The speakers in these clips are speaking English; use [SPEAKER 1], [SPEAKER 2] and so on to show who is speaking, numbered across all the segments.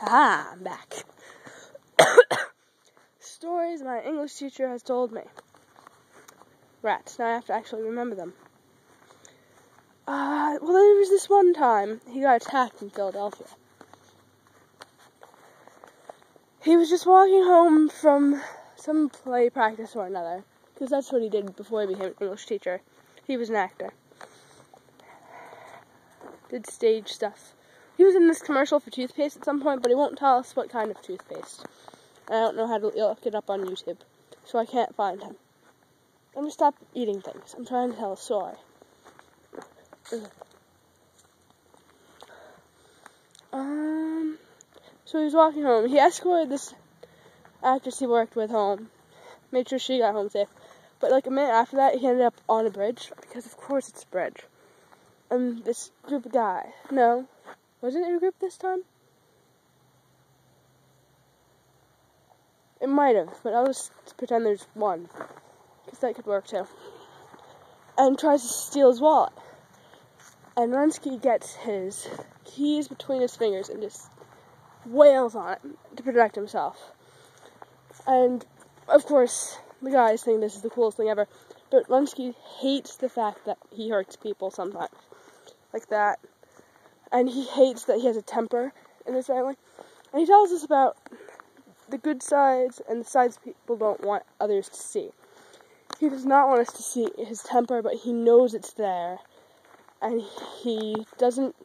[SPEAKER 1] Ah, I'm back. Stories my English teacher has told me. Rats. Now I have to actually remember them. Well, there was this one time he got attacked in Philadelphia. He was just walking home from some play practice or another, because that's what he did before he became an English teacher. He was an actor. Did stage stuff. He was in this commercial for toothpaste at some point, but he won't tell us what kind of toothpaste. I don't know how to look it up on YouTube, so I can't find him. I'm gonna stop eating things. I'm trying to tell a story. So he was walking home. He escorted this actress he worked with home. Made sure she got home safe. But like a minute after that, he ended up on a bridge, because of course it's a bridge. And this group of guys. No. Wasn't it a group this time? It might have, but I'll just pretend there's one, because that could work too. And tries to steal his wallet. And Lenski gets his keys between his fingers and just wails on it to protect himself. And, of course, the guys think this is the coolest thing ever. But Lenski hates the fact that he hurts people sometimes. Like that. And he hates that he has a temper in his family. And he tells us about the good sides and the sides people don't want others to see. He does not want us to see his temper, but he knows it's there. And he doesn't...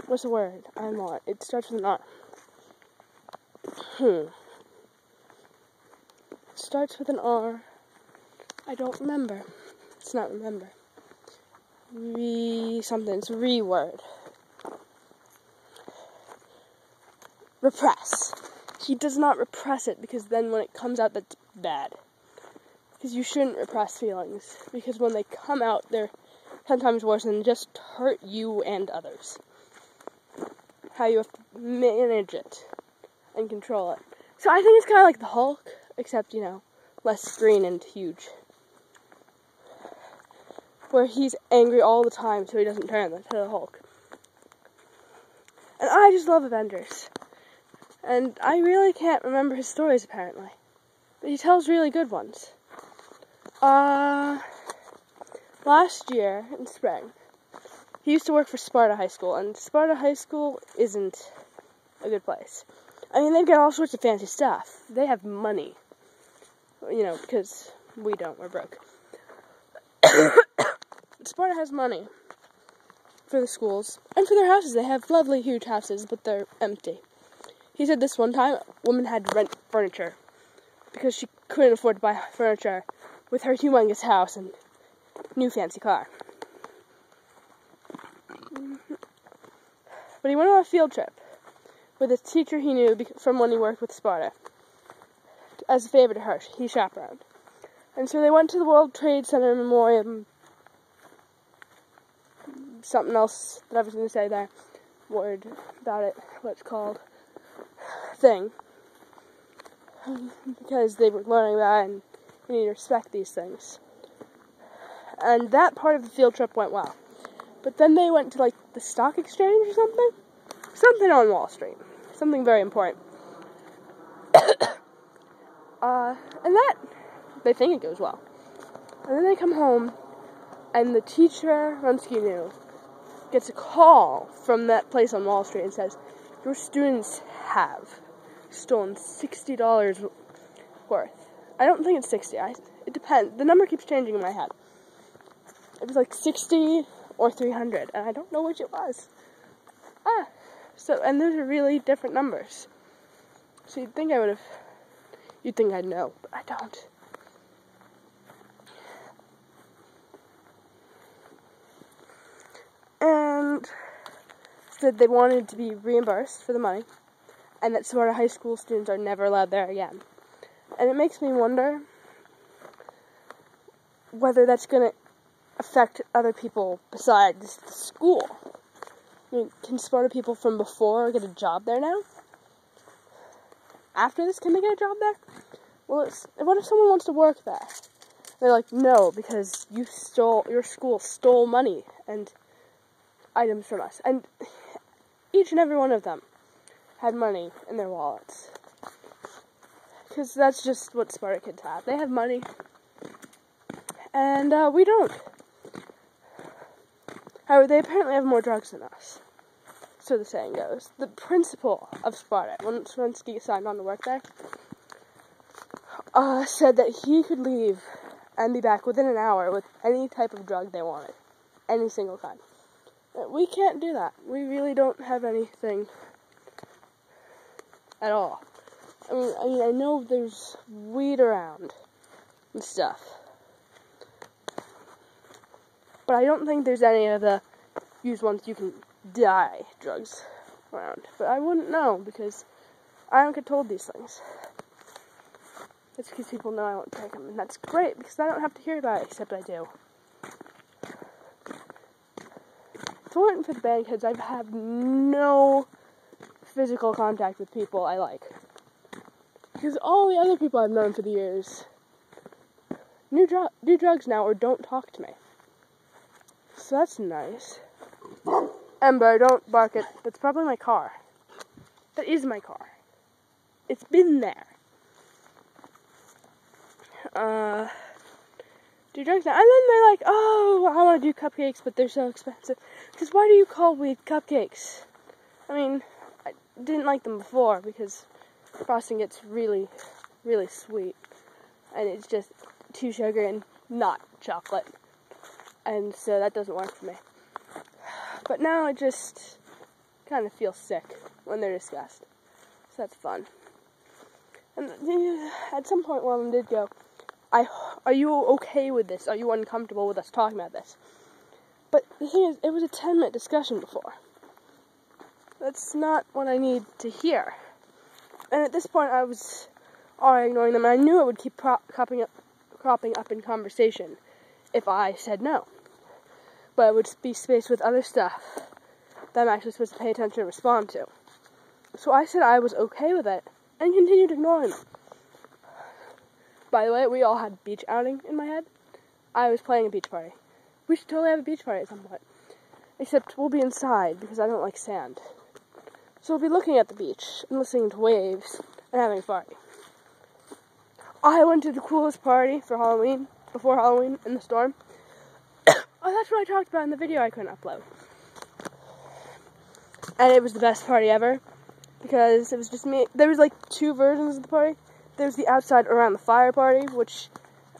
[SPEAKER 1] What's the word? I'm not. It starts with an R. It starts with an R. I don't remember. It's not remember. Something. It's a re-word. Repress. He does not repress it, because then when it comes out, that's bad. Because you shouldn't repress feelings. Because when they come out, they're 10 times worse and just hurt you and others. How you have to manage it and control it. So I think it's kind of like the Hulk, except, less green and huge. Where he's angry all the time so he doesn't turn into the Hulk. And I just love Avengers. And I really can't remember his stories, apparently. But he tells really good ones. Last year, in spring, he used to work for Sparta High School, and Sparta High School isn't a good place. I mean, they've got all sorts of fancy stuff. They have money. Because we don't, we're broke. Sparta has money for the schools, and for their houses. They have lovely, huge houses, but they're empty. He said this one time, a woman had to rent furniture, because she couldn't afford to buy furniture with her humongous house and new fancy car. But he went on a field trip with a teacher he knew from when he worked with Sparta. As a favor to her, he chaperoned. And so they went to the World Trade Center Memorial, something else that I was going to say there, word about it, what it's called, thing. Because they were learning that, and we need to respect these things. And that part of the field trip went well. But then they went to, the stock exchange or something? Something on Wall Street. Something very important. And that, they think it goes well. And then they come home, and the teacher Lenski knew gets a call from that place on Wall Street and says, your students have stolen $60 worth. I don't think it's 60. It depends. The number keeps changing in my head. It was like 60 or 300, and I don't know which it was. And those are really different numbers. So you'd think I'd know, but I don't. And said they wanted to be reimbursed for the money, and that Sparta High School students are never allowed there again. And it makes me wonder whether that's going to affect other people besides the school. I mean, can Sparta people from before get a job there now? After this, can they get a job there? Well, what if someone wants to work there? They're like, no, because your school stole money and items from us. And each and every one of them had money in their wallets. Because that's just what Sparta kids have. They have money. And we don't. However, they apparently have more drugs than us. So the saying goes. The principal of Sparta, when Srensky signed on to work there, said that he could leave and be back within an hour with any type of drug they wanted. Any single kind. We can't do that. We really don't have anything at all. I mean, I know there's weed around and stuff. But I don't think there's any of the use once you can die drugs around. But I wouldn't know because I don't get told these things. It's because people know I won't take them. And that's great because I don't have to hear about it, except I do. For the band kids, I've had no physical contact with people I like. Because all the other people I've known for the years do drugs now or don't talk to me. So that's nice. Ember, don't bark it. That's probably my car. That is my car. It's been there. Do drugs now. And then they're like, oh, I want to do cupcakes, but they're so expensive. Because why do you call weed cupcakes? I mean, I didn't like them before because frosting gets really, really sweet. And it's just too sugar and not chocolate. And so that doesn't work for me. But now I just kind of feel sick when they're discussed. So that's fun. And at some point, one of them did go, are you okay with this? Are you uncomfortable with us talking about this? But the thing is, it was a 10-minute discussion before. That's not what I need to hear. And at this point, I was already ignoring them, and I knew it would keep cropping up in conversation if I said no. But it would be spaced with other stuff that I'm actually supposed to pay attention and respond to. So I said I was okay with it, and continued ignoring them. By the way, we all had beach outing in my head. I was planning a beach party. We should totally have a beach party at some point. Except we'll be inside, because I don't like sand. So we'll be looking at the beach, and listening to waves, and having a party. I went to the coolest party for Halloween, before Halloween, in the storm. Oh, that's what I talked about in the video I couldn't upload. And it was the best party ever, because it was just me. There was like 2 versions of the party. There was the outside around the fire party, which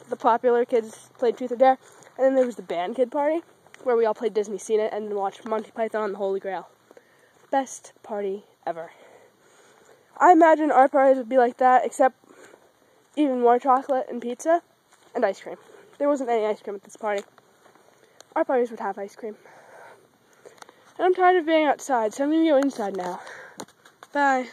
[SPEAKER 1] the popular kids played Truth or Dare. And then there was the band kid party, where we all played Disney Scene It and watched Monty Python and the Holy Grail. Best party ever. I imagine our parties would be like that, except even more chocolate and pizza and ice cream. There wasn't any ice cream at this party. Our parties would have ice cream. And I'm tired of being outside, so I'm going to go inside now. Bye.